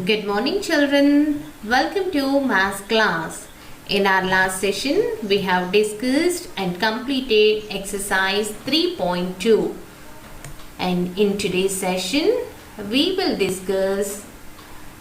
Good morning, children. Welcome to math class. In our last session, we have discussed and completed exercise 3.2. And in today's session, we will discuss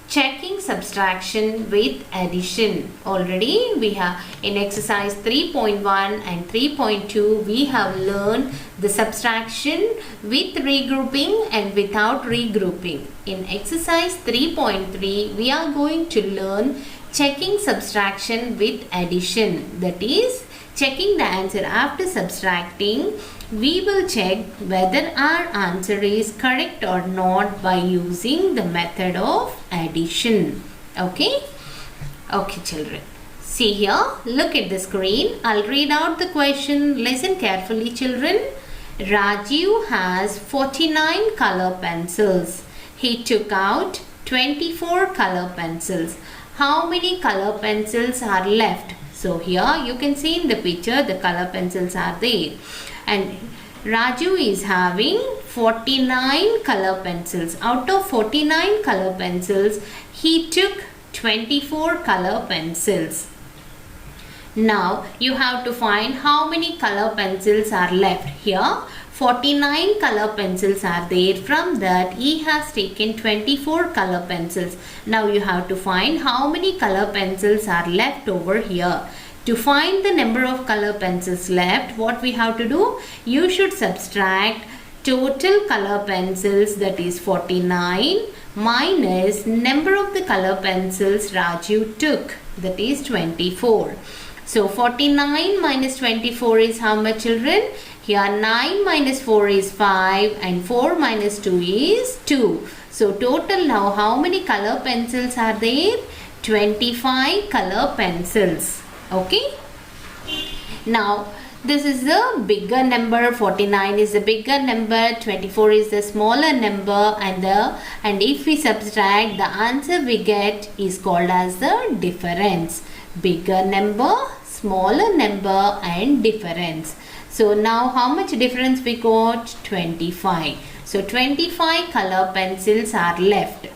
checking subtraction with addition. Already we have in exercise 3.1 and 3.2 we have learned the subtraction with regrouping and without regrouping. In exercise 3.3 we are going to learn checking subtraction with addition, that is checking the answer after subtracting. We will check whether our answer is correct or not by using the method of addition. Okay? Okay, children. See here, look at the screen. I'll read out the question. Listen carefully, children. Raju has 49 color pencils. He took out 24 color pencils. How many color pencils are left? So here you can see in the picture the color pencils are there. And Raju is having 49 color pencils. Out of 49 color pencils, he took 24 color pencils. Now, you have to find how many color pencils are left. Here, 49 color pencils are there. From that, he has taken 24 color pencils. Now, you have to find how many color pencils are left over here. To find the number of color pencils left, what we have to do? You should subtract total color pencils, that is 49, minus number of the color pencils Raju took, that is 24. So 49 minus 24 is how much, children? Here 9 minus 4 is 5 and 4 minus 2 is 2. So total now how many color pencils are there? 25 color pencils. Okay, now this is the bigger number. 49 is the bigger number, 24 is the smaller number, and if we subtract, the answer we get is called as the difference. Bigger number, smaller number, and difference. So now how much difference we got? 25. So 25 color pencils are left.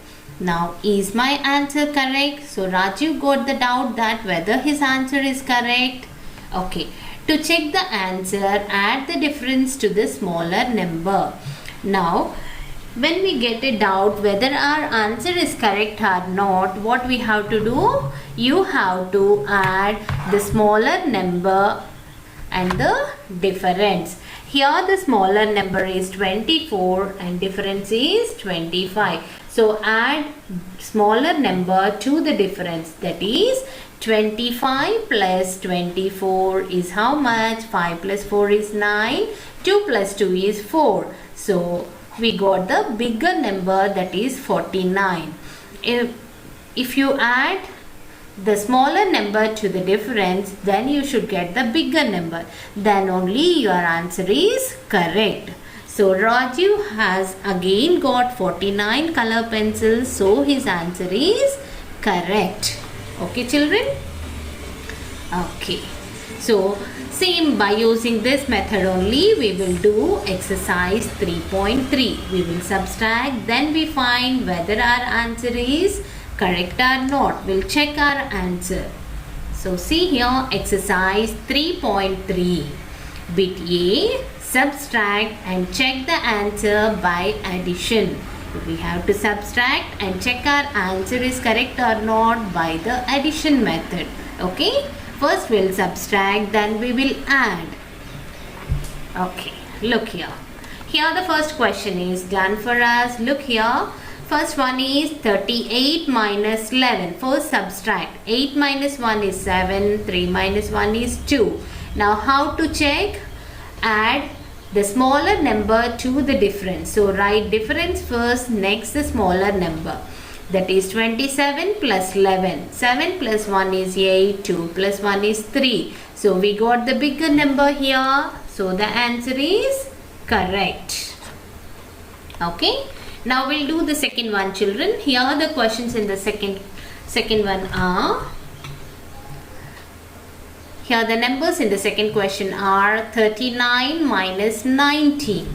Now, is my answer correct? So, Raju got the doubt that whether his answer is correct. Okay. To check the answer, add the difference to the smaller number. Now, when we get a doubt whether our answer is correct or not, what we have to do? You have to add the smaller number and the difference. Here the smaller number is 24 and difference is 25. So add smaller number to the difference, that is 25 plus 24 is how much? 5 plus 4 is 9. 2 plus 2 is 4. So we got the bigger number, that is 49. If you add the smaller number to the difference, then you should get the bigger number. Then only your answer is correct. So Raju has again got 49 color pencils. So his answer is correct. Okay, children? Okay. So same, by using this method only we will do exercise 3.3. We will subtract, then we find whether our answer is correct or not. We'll check our answer. So see here, exercise 3.3. Bit A, subtract and check the answer by addition. We have to subtract and check our answer is correct or not by the addition method. Okay, first we'll subtract, then we will add. Okay, look here. Here the first question is done for us. Look here. First one is 38 minus 11. First subtract. 8 minus 1 is 7. 3 minus 1 is 2. Now how to check? Add the smaller number to the difference. So write difference first, next the smaller number. That is 27 plus 11. 7 plus 1 is 8. 2 plus 1 is 3. So we got the bigger number here. So the answer is correct. Okay. Now we'll do the second one, children. Here are the questions in the second one are. Here the numbers in the second question are 39 minus 19.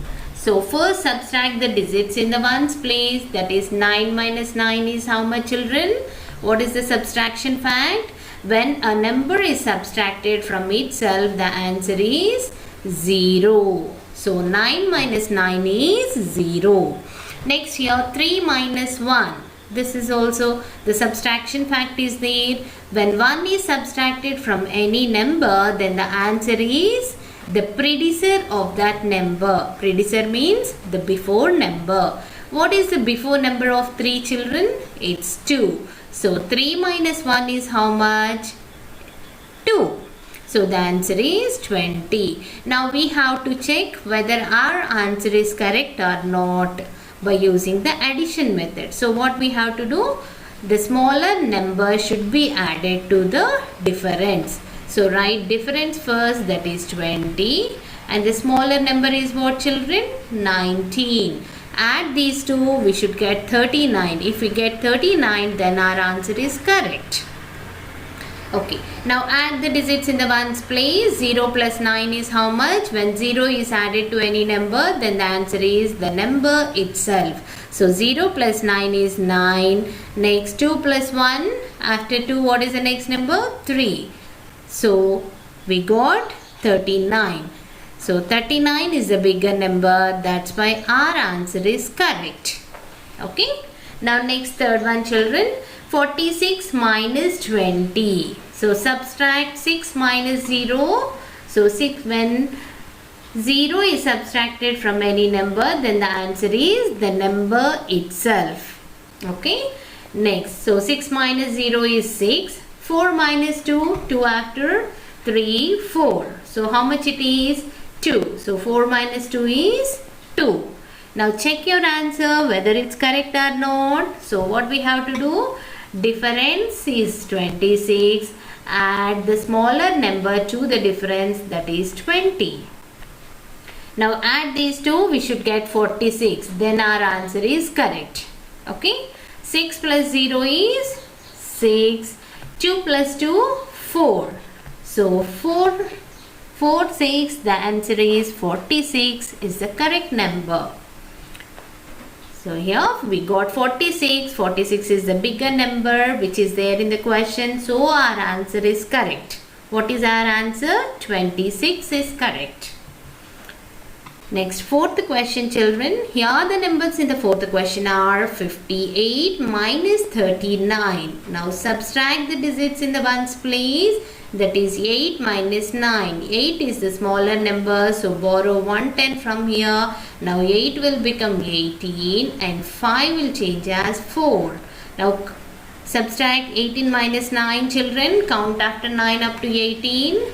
So first subtract the digits in the ones place. That is 9 minus 9 is how much, children? What is the subtraction fact? When a number is subtracted from itself, the answer is 0. So 9 minus 9 is 0. Next here 3 minus 1. This is also the subtraction fact is there. When 1 is subtracted from any number, then the answer is the predecessor of that number. Predecessor means the before number. What is the before number of 3, children? It's 2. So 3 minus 1 is how much? 2. So the answer is 20. Now we have to check whether our answer is correct or not by using the addition method. So what we have to do? The smaller number should be added to the difference. So write difference first, that is 20, and the smaller number is what, children? 19. Add these two, we should get 39. If we get 39, then our answer is correct. Okay, now add the digits in the ones place. 0 plus 9 is how much? When 0 is added to any number, then the answer is the number itself. So 0 plus 9 is 9. Next 2 plus 1. After 2, what is the next number? 3. So we got 39. So 39 is the bigger number. That's why our answer is correct. Okay. Now next third one, children. 46 minus 20. So subtract 6 minus 0. So 6, when 0 is subtracted from any number, then the answer is the number itself. Okay. Next, so 6 minus 0 is 6. 4 minus 2, 2 after, 3, 4. So how much it is? 2. So 4 minus 2 is 2. Now check your answer whether it's correct or not. So what we have to do? Difference is 26. Add the smaller number to the difference, that is 20. Now add these two, we should get 46. Then our answer is correct. Okay. 6 plus 0 is 6. 2 plus 2, 4. So 4, 6, the answer is 46 is the correct number. So here we got 46. 46 is the bigger number which is there in the question. So our answer is correct. What is our answer? 26 is correct. Next, fourth question, children. Here the numbers in the fourth question are 58 minus 39. Now subtract the digits in the ones place. That is 8 minus 9. 8 is the smaller number. So borrow 110 from here. Now 8 will become 18 and 5 will change as 4. Now subtract 18 minus 9, children. Count after 9 up to 18.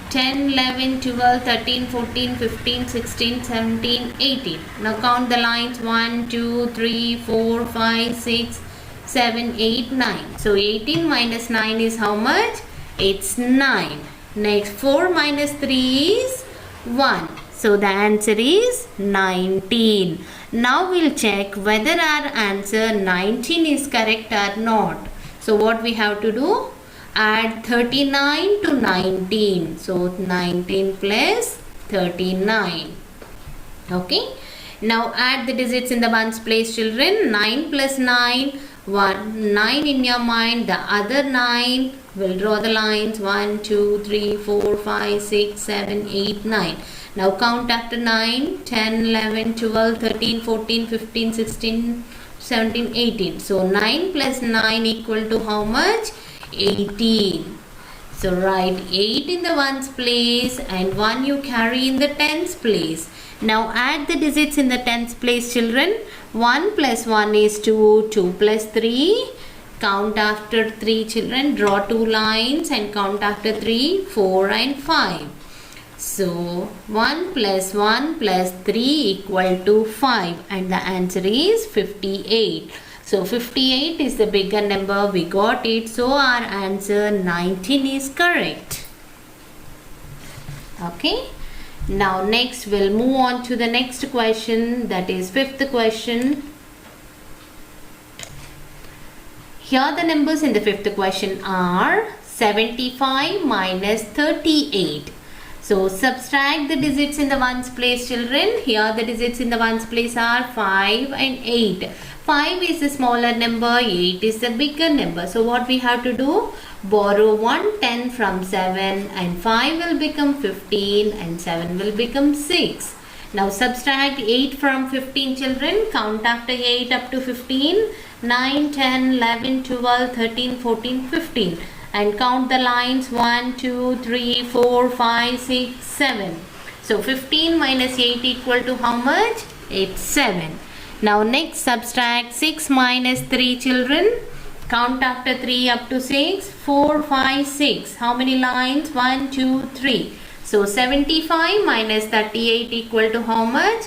10, 11, 12, 13, 14, 15, 16, 17, 18. Now count the lines 1, 2, 3, 4, 5, 6, 7, 8, 9. So 18 minus 9 is how much? It's 9. Next 4 minus 3 is 1. So the answer is 19. Now we'll check whether our answer 19 is correct or not. So what we have to do? Add 39 to 19. So 19 plus 39. Okay. Now add the digits in the ones place, children. 9 plus 9. 9 in your mind. The other 9. We'll draw the lines. 1, 2, 3, 4, 5, 6, 7, 8, 9. Now count after 9. 10, 11, 12, 13, 14, 15, 16, 17, 18. So 9 plus 9 equal to how much? 18. So write 8 in the ones place and 1 you carry in the tens place. Now add the digits in the tens place, children. 1 plus 1 is 2. 2 plus 3. Count after 3, children. Draw 2 lines and count after 3. 4 and 5. So 1 plus 1 plus 3 equal to 5 and the answer is 58. So 58 is the bigger number. We got it. So our answer 19 is correct. Okay. Now next we'll move on to the next question. That is fifth question. Here the numbers in the fifth question are 75 minus 38. So subtract the digits in the ones place, children. Here the digits in the ones place are 5 and 8. 5 is the smaller number, 8 is the bigger number. So what we have to do? Borrow 1 10 from 7 and 5 will become 15 and 7 will become 6. Now subtract 8 from 15, children. Count after 8 up to 15. 9, 10, 11, 12, 13, 14, 15. And count the lines 1, 2, 3, 4, 5, 6, 7. So 15 minus 8 equal to how much? It's 7. Now next subtract 6 minus 3, children. Count after 3 up to 6. 4, 5, 6. How many lines? 1, 2, 3. So 75 minus 38 equal to how much?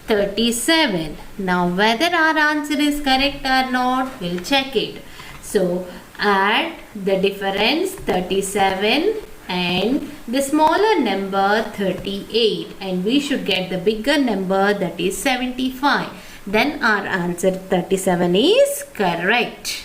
37. Now whether our answer is correct or not, we'll check it. So add the difference 37 and the smaller number 38, and we should get the bigger number, that is 75. Then our answer 37 is correct.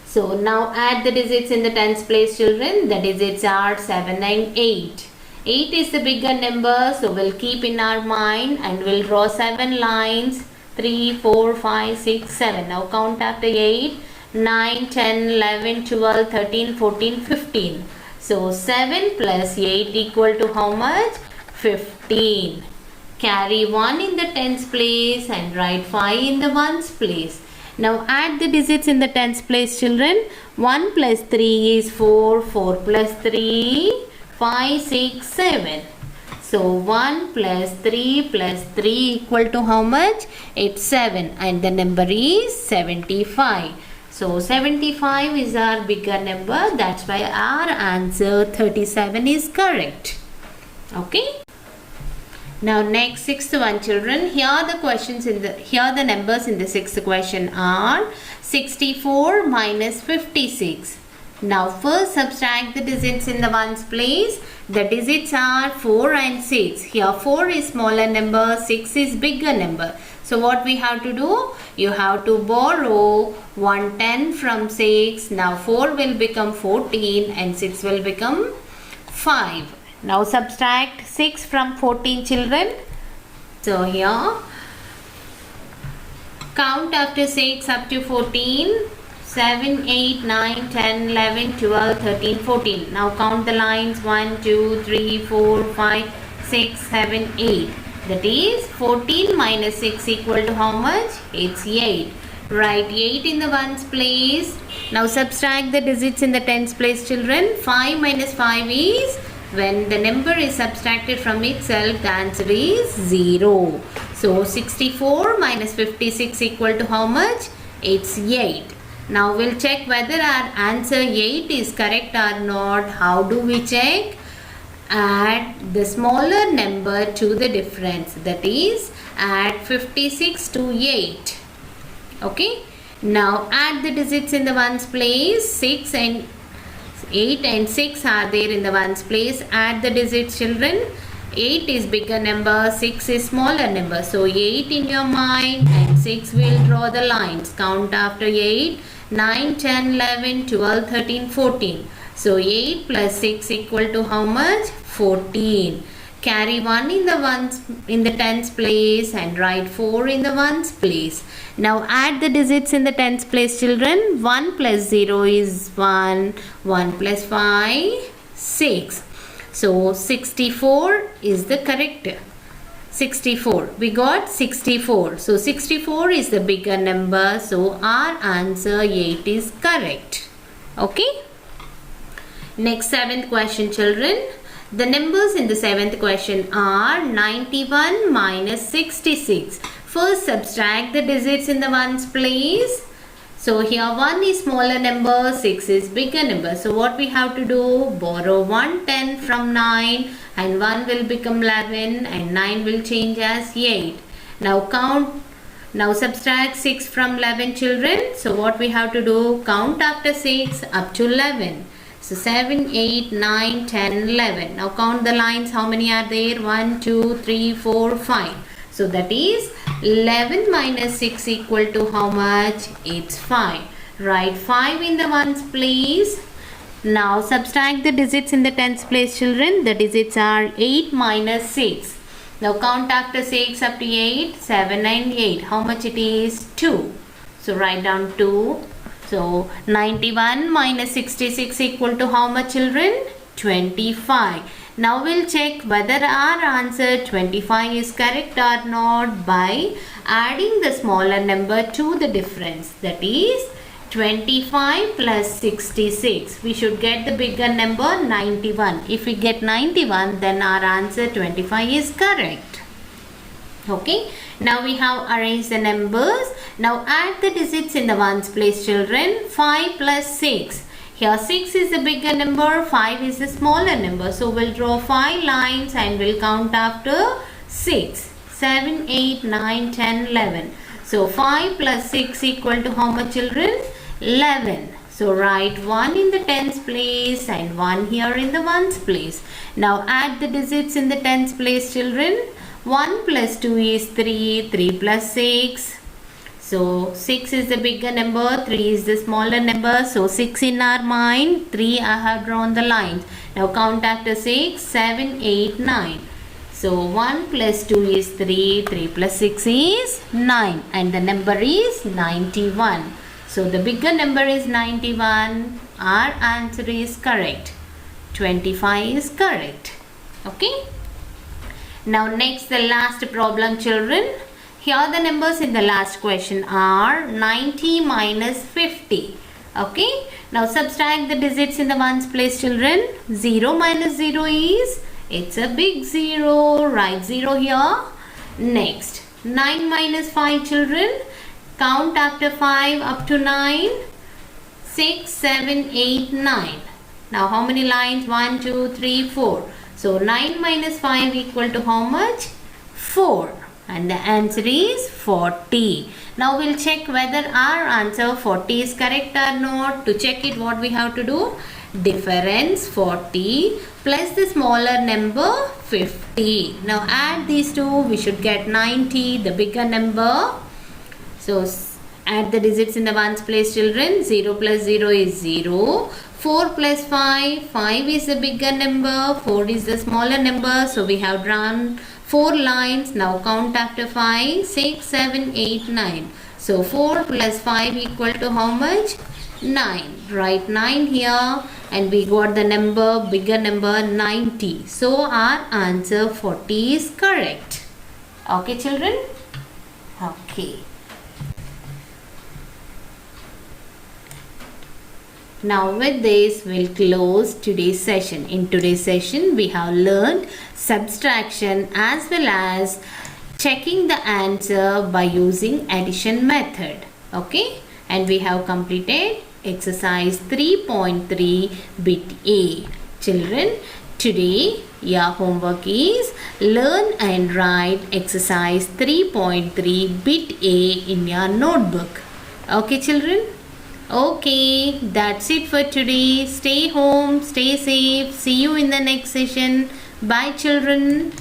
So now add the digits in the tens place, children. The digits are 7 and 8. 8 is the bigger number, so we'll keep in our mind and we'll draw 7 lines. 3, 4, 5, 6, 7. Now count after 8. 9, 10, 11, 12, 13, 14, 15. So 7 plus 8 equal to how much? 15. Carry 1 in the tens place and write 5 in the ones place. Now add the digits in the tens place, children. 1 plus 3 is 4. 4 plus 3, 5, 6, 7. So 1 plus 3 equal to how much? It's 7, and the number is 75. So 75 is our bigger number. That's why our answer 37 is correct. Okay. Now next sixth one, children. Here the numbers in the sixth question are 64 minus 56. Now first subtract the digits in the ones place. The digits are 4 and 6. Here 4 is smaller number, 6 is bigger number. So what we have to do? You have to borrow 110 from 6. Now 4 will become 14 and 6 will become 5. Now subtract 6 from 14, children. So here count after 6 up to 14. 7, 8, 9, 10, 11, 12, 13, 14. Now count the lines 1, 2, 3, 4, 5, 6, 7, 8. That is 14 minus 6 equal to how much? It's 8. Write 8 in the ones place. Now subtract the digits in the tens place, children. 5 minus 5 is, when the number is subtracted from itself, the answer is 0. So 64 minus 56 equal to how much? It's 8. Now we'll check whether our answer 8 is correct or not. How do we check? Add the smaller number to the difference. That is, add 56 to 8. Okay. Now add the digits in the ones place. 6 and 8 and 6 are there in the ones place. Add the digits, children. 8 is bigger number, 6 is smaller number. So 8 in your mind and 6 will draw the lines. Count after 8. 9, 10, 11, 12, 13, 14. So 8 plus 6 equal to how much? 14. Carry 1 in the tens place and write 4 in the ones place. Now add the digits in the tens place, children. 1 plus 0 is 1. 1 plus 5, 6. So 64 is the correct. 64. We got 64. So 64 is the bigger number. So our answer 8 is correct. Okay. Next seventh question, children. The numbers in the seventh question are 91 minus 66. First subtract the digits in the ones place. So here 1 is smaller number, 6 is bigger number. So what we have to do? Borrow 110 from 9 and 1 will become 11 and 9 will change as 8. Now count. Now subtract 6 from 11, children. So what we have to do? Count after 6 up to 11. So 7, 8, 9, 10, 11. Now count the lines. How many are there? 1, 2, 3, 4, 5. So that is 11 minus 6 equal to how much? It's 5. Write 5 in the ones place. Now subtract the digits in the tens place, children. The digits are 8 minus 6. Now count after 6 up to 8. 7 and 8. How much it is? 2. So write down 2. So 91 minus 66 equal to how much, children? 25. Now we'll check whether our answer 25 is correct or not by adding the smaller number to the difference. That is 25 plus 66. We should get the bigger number 91. If we get 91, then our answer 25 is correct. Okay. Now we have arranged the numbers. Now add the digits in the ones place, children. 5 plus 6. Here 6 is the bigger number, 5 is the smaller number. So we'll draw 5 lines and we'll count after 6. 7, 8, 9, 10, 11. So 5 plus 6 equal to how much, children? 11. So write 1 in the tens place and 1 here in the ones place. Now add the digits in the tens place, children. 1 plus 2 is 3, 3 plus 6. So 6 is the bigger number, 3 is the smaller number. So 6 in our mind, 3 I have drawn the lines. Now count after 6, 7, 8, 9. So 1 plus 2 is 3, 3 plus 6 is 9 and the number is 91. So the bigger number is 91. Our answer is correct. 25 is correct. Okay. Now next, the last problem, children. Here the numbers in the last question are 90 minus 50. Okay. Now subtract the digits in the ones place, children. 0 minus 0 is, it's a big 0. Write 0 here. Next, 9 minus 5, children. Count after 5 up to 9. 6, 7, 8, 9. Now how many lines? 1, 2, 3, 4. So 9 minus 5 equal to how much? 4. And the answer is 40. Now we'll check whether our answer 40 is correct or not. To check it, what we have to do? Difference 40 plus the smaller number 50. Now add these two, we should get 90, the bigger number. So add the digits in the ones place, children. 0 plus 0 is 0. 4 plus 5, 5 is the bigger number, 4 is the smaller number. So we have drawn 4 lines. Now count after 5, 6, 7, 8, 9. So 4 plus 5 equal to how much? 9. Write 9 here and we got the number, bigger number 90. So our answer 40 is correct. Okay, children? Okay. Now with this, we'll close today's session. In today's session, we have learned subtraction as well as checking the answer by using addition method. Okay? And we have completed exercise 3.3 bit A. Children, today your homework is learn and write exercise 3.3 bit A in your notebook. Okay, children? Okay, that's it for today. Stay home, stay safe. See you in the next session. Bye, children.